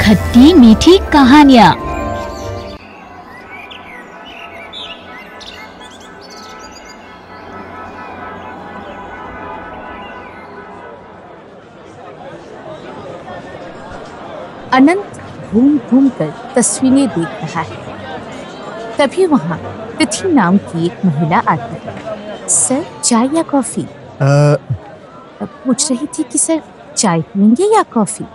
खट्टी मीठी कहानियाँ। अनंत घूम घूम कर तस्वीरें देख रहा है। तभी वहाँ तिथि नाम की एक महिला आती है। सर, चाय या कॉफी? पूछ रही थी कि सर चाय पियेंगे या कॉफी?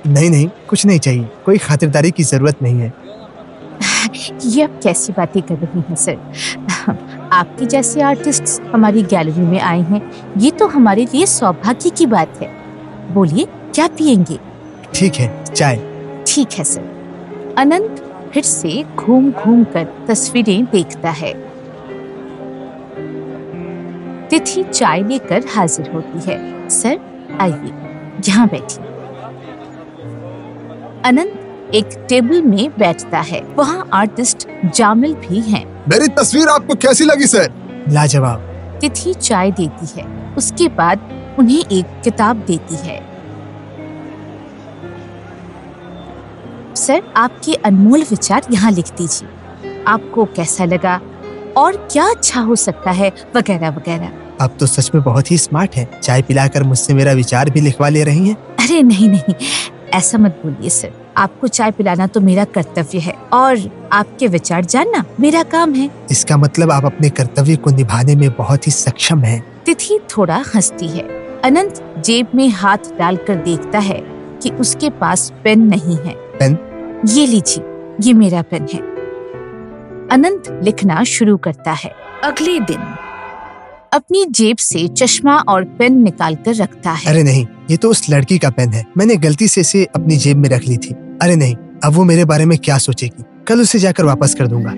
नहीं, कुछ नहीं चाहिए। कोई खातिरदारी की जरूरत नहीं है। ये अब कैसी बातें कर रही हैं सर? आपके जैसे आर्टिस्ट हमारी गैलरी में आए हैं, ये तो हमारे लिए सौभाग्य की बात है। बोलिए, क्या पियेंगे? ठीक है, चाय। ठीक है सर। अनंत फिर से घूम घूम कर तस्वीरें देखता है। तिथि चाय लेकर हाजिर होती है। सर आइए, यहाँ बैठिए। अनंत एक टेबल में बैठता है। वहाँ आर्टिस्ट जामिल भी हैं। मेरी तस्वीर आपको कैसी लगी सर? लाजवाब। तिथि चाय देती है। उसके बाद उन्हें एक किताब देती है। सर, आपके अनमोल विचार यहाँ लिख दीजिए। आपको कैसा लगा और क्या अच्छा हो सकता है, वगैरह वगैरह। आप तो सच में बहुत ही स्मार्ट हैं। चाय पिलाकर मुझसे मेरा विचार भी लिखवा ले रही हैं। अरे नहीं, ऐसा मत बोलिए सर। आपको चाय पिलाना तो मेरा कर्तव्य है और आपके विचार जानना मेरा काम है। इसका मतलब आप अपने कर्तव्य को निभाने में बहुत ही सक्षम हैं। तिथि थोड़ा हंसती है। अनंत जेब में हाथ डालकर देखता है कि उसके पास पेन नहीं है। पेन? ये लीजिए, ये मेरा पेन है। अनंत लिखना शुरू करता है। अगले दिन अपनी जेब से चश्मा और पेन निकाल कर रखता है। अरे नहीं, ये तो उस लड़की का पेन है। मैंने गलती से इसे अपनी जेब में रख ली थी। अरे नहीं, अब वो मेरे बारे में क्या सोचेगी? कल उसे जाकर वापस कर दूंगा।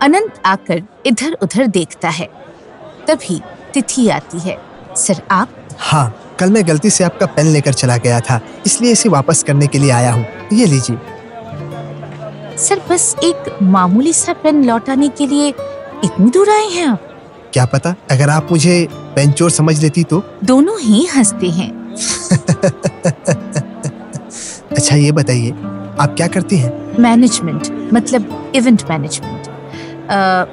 अनंत आकर इधर उधर देखता है। तभी तिथि आती है। सर आप? हाँ, कल मैं गलती से आपका पेन लेकर चला गया था, इसलिए इसे वापस करने के लिए आया हूँ। ये लीजिए। सर, बस एक मामूली सा पेन लौटाने के लिए इतनी दूर आए हैं आप? क्या पता, अगर आप मुझे पेन चोर समझ लेती तो। दोनों ही हंसते हैं। अच्छा ये बताइए, आप क्या करती हैं? मैनेजमेंट, मतलब इवेंट मैनेजमेंट।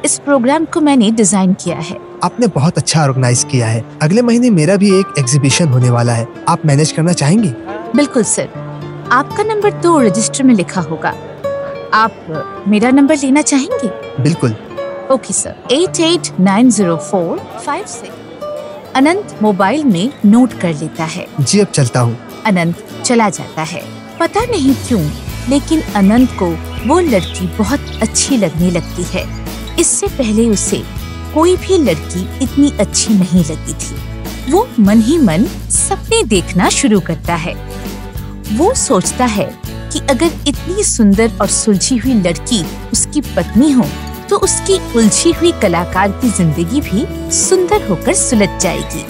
इस प्रोग्राम को मैंने डिजाइन किया है। आपने बहुत अच्छा ऑर्गेनाइज किया है। अगले महीने मेरा भी एक एग्जीबिशन होने वाला है। आप मैनेज करना चाहेंगी? बिल्कुल सर। आपका नंबर तो रजिस्टर में लिखा होगा। आप मेरा नंबर लेना चाहेंगे? बिल्कुल। Okay sir. 889045 अनंत मोबाइल में नोट कर लेता है। जी, अब चलता हूँ। अनंत चला जाता है। पता नहीं क्यों, लेकिन अनंत को वो लड़की बहुत अच्छी लगने लगती है। इससे पहले उसे कोई भी लड़की इतनी अच्छी नहीं लगी थी। वो मन ही मन सपने देखना शुरू करता है। वो सोचता है कि अगर इतनी सुंदर और सुलझी हुई लड़की उसकी पत्नी हो तो उसकी उलझी हुई कलाकार की जिंदगी भी सुंदर होकर सुलझ जाएगी।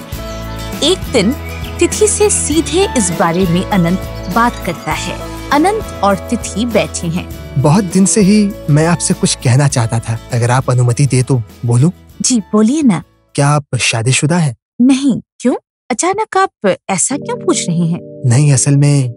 एक दिन तिथि से सीधे इस बारे में अनंत बात करता है। अनंत और तिथि बैठे हैं। बहुत दिन से ही मैं आपसे कुछ कहना चाहता था, अगर आप अनुमति दे तो बोलूं? जी बोलिए ना। क्या आप शादीशुदा हैं? नहीं, क्यों? अचानक आप ऐसा क्यों पूछ रहे हैं? नहीं, असल में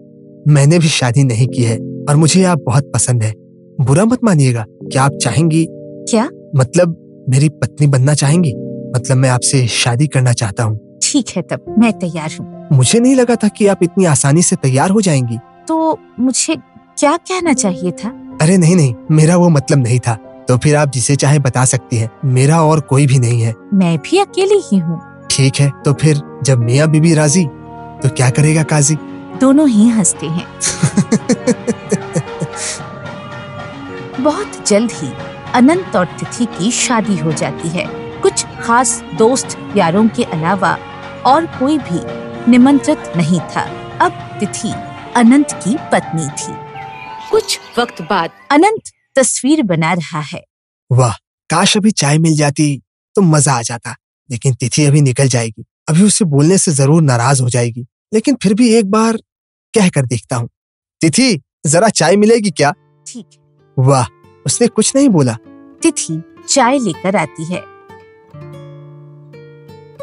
मैंने भी शादी नहीं की है और मुझे आप बहुत पसंद है। बुरा मत मानिएगा। क्या आप चाहेंगी? क्या? मतलब मेरी पत्नी बनना चाहेंगी? मतलब मैं आपसे शादी करना चाहता हूँ। ठीक है, तब मैं तैयार हूँ। मुझे नहीं लगा था कि आप इतनी आसानी से तैयार हो जाएंगी। तो मुझे क्या कहना चाहिए था? अरे नहीं, मेरा वो मतलब नहीं था। तो फिर आप जिसे चाहे बता सकती हैं। मेरा और कोई भी नहीं है। मैं भी अकेली ही हूँ। ठीक है, तो फिर जब मियाँ बीबी राजी तो क्या करेगा काजी? दोनों ही हंसते हैं। बहुत जल्द ही अनंत और तिथि की शादी हो जाती है। कुछ खास दोस्त यारों के अलावा और कोई भी निमंत्रित नहीं था। अब तिथि अनंत की पत्नी थी। कुछ वक्त बाद अनंत तस्वीर बना रहा है। वाह, काश अभी चाय मिल जाती तो मजा आ जाता। लेकिन तिथि अभी निकल जाएगी। अभी उसे बोलने से जरूर नाराज हो जाएगी, लेकिन फिर भी एक बार कह कर देखता हूँ। तिथि, जरा चाय मिलेगी क्या? ठीक। वाह, उसने कुछ नहीं बोला। तिथि चाय लेकर आती है।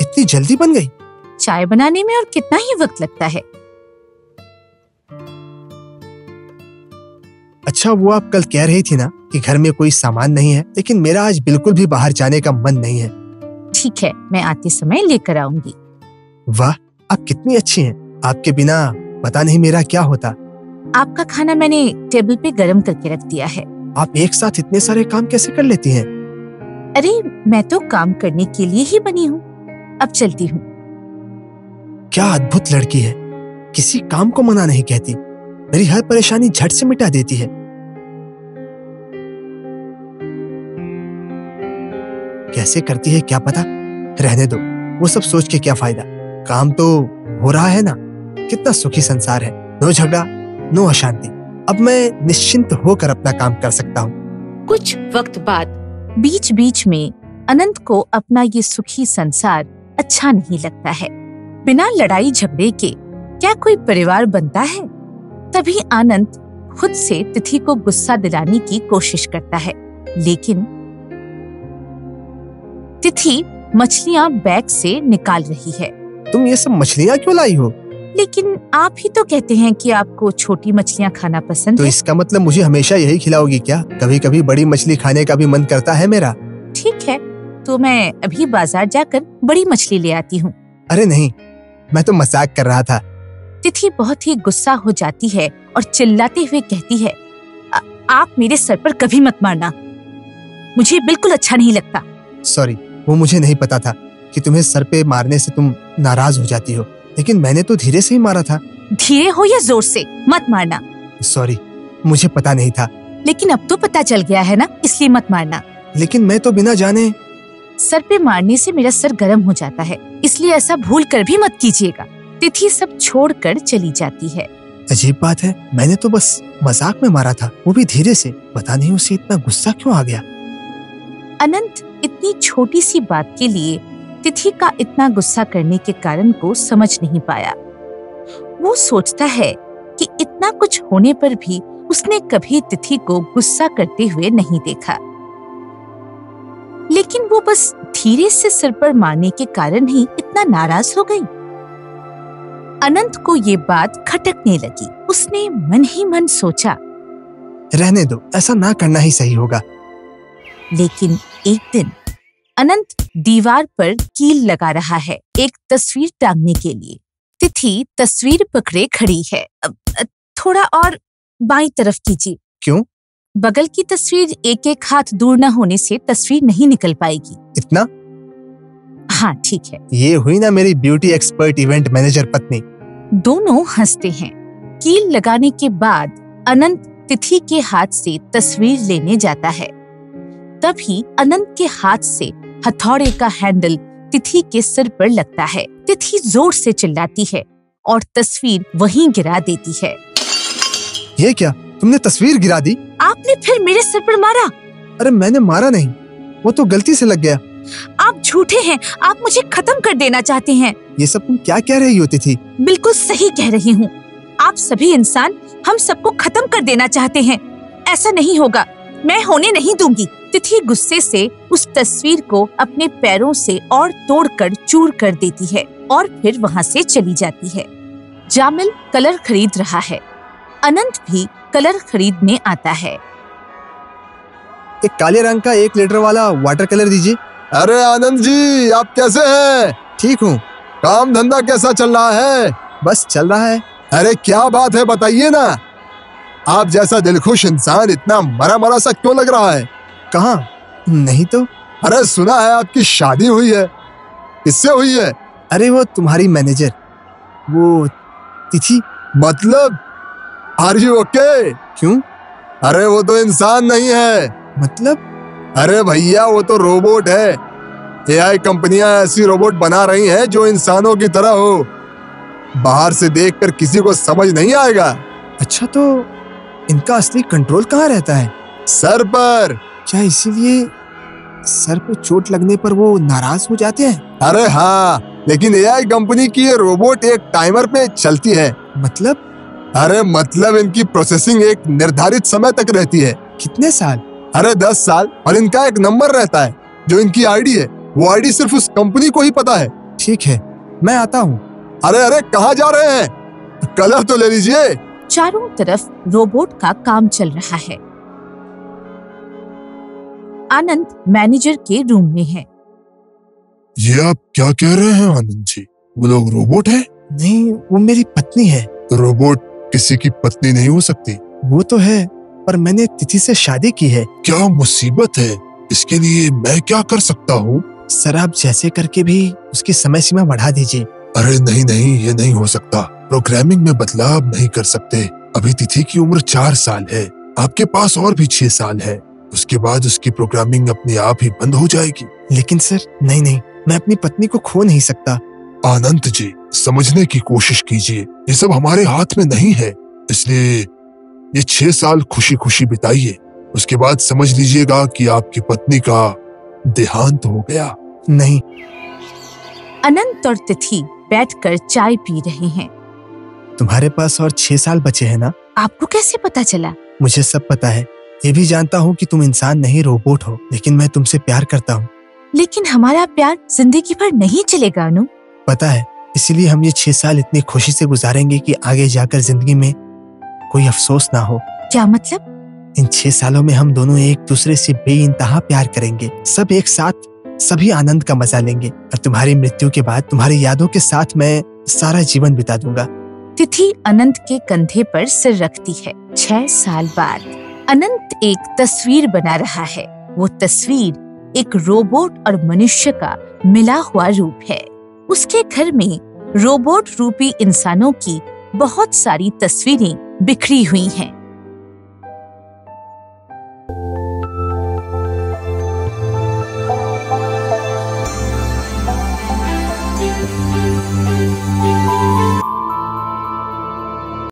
इतनी जल्दी बन गई? चाय बनाने में और कितना ही वक्त लगता है। अच्छा, वो आप कल कह रही थी ना कि घर में कोई सामान नहीं है, लेकिन मेरा आज बिल्कुल भी बाहर जाने का मन नहीं है। ठीक है, मैं आते समय लेकर आऊंगी। वाह, आप कितनी अच्छी हैं। आपके बिना पता नहीं मेरा क्या होता। आपका खाना मैंने टेबल पे गरम करके रख दिया है। आप एक साथ इतने सारे काम कैसे कर लेती हैं? अरे, मैं तो काम करने के लिए ही बनी हूँ। अब चलती हूँ। क्या अद्भुत लड़की है, किसी काम को मना नहीं कहती, मेरी हर परेशानी झट से मिटा देती है। कैसे करती है क्या पता। रहने दो, वो सब सोच के क्या फायदा। काम तो हो रहा है ना। कितना सुखी संसार है, नो झगड़ा, नो अशांति। अब मैं निश्चिंत होकर अपना काम कर सकता हूँ। कुछ वक्त बाद बीच बीच में अनंत को अपना ये सुखी संसार अच्छा नहीं लगता है। बिना लड़ाई झगड़े के क्या कोई परिवार बनता है? तभी आनंद खुद से तिथि को गुस्सा दिलाने की कोशिश करता है, लेकिन तिथि मछलियाँ बैग से निकाल रही है। तुम ये सब मछलियाँ क्यों लाई हो? लेकिन आप ही तो कहते हैं कि आपको छोटी मछलियाँ खाना पसंद तो है। इसका मतलब मुझे हमेशा यही खिलाओगी क्या? कभी कभी बड़ी मछली खाने का भी मन करता है मेरा। ठीक है, तो मैं अभी बाजार जाकर बड़ी मछली ले आती हूँ। अरे नहीं, मैं तो मजाक कर रहा था। तिथि बहुत ही गुस्सा हो जाती है और चिल्लाते हुए कहती है, आप मेरे सर पर कभी मत मारना, मुझे बिल्कुल अच्छा नहीं लगता। सॉरी, वो मुझे नहीं पता था कि तुम्हें सर पे मारने से तुम नाराज हो जाती हो, लेकिन मैंने तो धीरे से ही मारा था। धीरे हो या जोर से, मत मारना। सॉरी, मुझे पता नहीं था। लेकिन अब तो पता चल गया है ना, इसलिए मत मारना। लेकिन मैं तो बिना जाने। सर पे मारने से मेरा सर गर्म हो जाता है, इसलिए ऐसा भूल कर भी मत कीजिएगा। तिथि सब छोड़कर चली जाती है। अजीब बात है, मैंने तो बस मजाक में मारा था, वो भी धीरे से। पता नहीं उसे इतना गुस्सा क्यों आ गया। अनंत इतनी छोटी सी बात के लिए तिथि का इतना गुस्सा करने के कारण को समझ नहीं पाया। वो सोचता है कि इतना कुछ होने पर भी उसने कभी तिथि को गुस्सा करते हुए नहीं देखा, लेकिन वो बस धीरे से सिर पर मारने के कारण ही इतना नाराज हो गई। अनंत को ये बात खटकने लगी। उसने मन ही मन सोचा, रहने दो, ऐसा ना करना ही सही होगा। लेकिन एक दिन अनंत दीवार पर कील लगा रहा है एक तस्वीर टांगने के लिए। तिथि तस्वीर पकड़े खड़ी है। थोड़ा और बाईं तरफ कीजिए। क्यों? बगल की तस्वीर एक एक हाथ दूर न होने से तस्वीर नहीं निकल पाएगी। इतना? हाँ, ठीक है। ये हुई ना मेरी ब्यूटी एक्सपर्ट इवेंट मैनेजर पत्नी। दोनों हंसते हैं। कील लगाने के बाद अनंत तिथि के हाथ से तस्वीर लेने जाता है। तभी अनंत के हाथ से हथौड़े का हैंडल तिथि के सिर पर लगता है। तिथि जोर से चिल्लाती है और तस्वीर वहीं गिरा देती है। ये क्या, तुमने तस्वीर गिरा दी? आपने फिर मेरे सिर पर मारा। अरे मैंने मारा नहीं, वो तो गलती से लग गया। आप झूठे हैं, आप मुझे खत्म कर देना चाहते हैं। ये सब तुम क्या कह रही होती थी? बिल्कुल सही कह रही हूँ। आप सभी इंसान हम सबको खत्म कर देना चाहते हैं। ऐसा नहीं होगा, मैं होने नहीं दूंगी। तिथि गुस्से से उस तस्वीर को अपने पैरों से और तोड़कर चूर कर देती है और फिर वहाँ से चली जाती है। जामिल कलर खरीद रहा है। अनंत भी कलर खरीदने आता है। एक काले रंग का 1 लीटर वाला वाटर कलर दीजिए। अरे आनंद जी, आप कैसे हैं? ठीक हूँ। काम धंधा कैसा चल रहा है? बस चल रहा है। अरे क्या बात है, बताइए ना। आप जैसा दिलखुश इंसान इतना मरा मरा सा क्यों लग रहा है? कहाँ? नहीं तो। अरे सुना है आपकी शादी हुई है। किससे हुई है? अरे वो तुम्हारी मैनेजर, वो तिथि। मतलब आर यू ओके? क्यों? अरे वो तो इंसान नहीं है। मतलब? अरे भैया, वो तो रोबोट है। एआई कंपनियां ऐसी रोबोट बना रही हैं जो इंसानों की तरह हो। बाहर से देखकर किसी को समझ नहीं आएगा। अच्छा, तो इनका असली कंट्रोल कहाँ रहता है? सर पर। क्या इसीलिए सर पे चोट लगने पर वो नाराज हो जाते हैं? अरे हाँ, लेकिन एआई कंपनी की ये रोबोट एक टाइमर पे चलती है। मतलब? अरे मतलब इनकी प्रोसेसिंग एक निर्धारित समय तक रहती है। कितने साल? अरे 10 साल। और इनका एक नंबर रहता है जो इनकी आईडी है। वो आईडी सिर्फ उस कंपनी को ही पता है। ठीक है, मैं आता हूँ। अरे अरे, कहाँ जा रहे हैं? कलर तो ले लीजिए। चारों तरफ रोबोट का काम चल रहा है। आनंद मैनेजर के रूम में है। ये आप क्या कह रहे हैं आनंद जी? वो लोग रोबोट हैं? नहीं, वो मेरी पत्नी है। रोबोट किसी की पत्नी नहीं हो सकती। वो तो है, पर मैंने तिथि से शादी की है। क्या मुसीबत है? इसके लिए मैं क्या कर सकता हूँ? सर, आप जैसे करके भी उसकी समय सीमा बढ़ा दीजिए। अरे नहीं नहीं, ये नहीं हो सकता। प्रोग्रामिंग में बदलाव नहीं कर सकते। अभी तिथि की उम्र 4 साल है। आपके पास और भी 6 साल है। उसके बाद उसकी प्रोग्रामिंग अपने आप ही बंद हो जाएगी। लेकिन सर, नहीं नहीं, मैं अपनी पत्नी को खो नहीं सकता। आनंद जी, समझने की कोशिश कीजिए। ये सब हमारे हाथ में नहीं है, इसलिए ये 6 साल खुशी खुशी बिताइए। उसके बाद समझ लीजिएगा कि आपकी पत्नी का देहांत हो गया। नहीं। अनंत और तिथि बैठकर चाय पी रहे हैं। तुम्हारे पास और 6 साल बचे हैं ना? आपको कैसे पता चला? मुझे सब पता है। ये भी जानता हूँ कि तुम इंसान नहीं रोबोट हो, लेकिन मैं तुमसे प्यार करता हूँ। लेकिन हमारा प्यार जिंदगी भर नहीं चलेगा अनु। पता है, इसीलिए हम ये 6 साल इतनी खुशी से गुजारेंगे कि आगे जाकर जिंदगी में कोई अफसोस ना हो। क्या मतलब? इन 6 सालों में हम दोनों एक दूसरे से बेइंतहा प्यार करेंगे, सब एक साथ, सभी आनंद का मजा लेंगे। और तुम्हारी मृत्यु के बाद तुम्हारी यादों के साथ मैं सारा जीवन बिता दूंगा। तिथि अनंत के कंधे पर सिर रखती है। 6 साल बाद अनंत एक तस्वीर बना रहा है। वो तस्वीर एक रोबोट और मनुष्य का मिला हुआ रूप है। उसके घर में रोबोट रूपी इंसानों की बहुत सारी तस्वीरें बिखरी हुई हैं।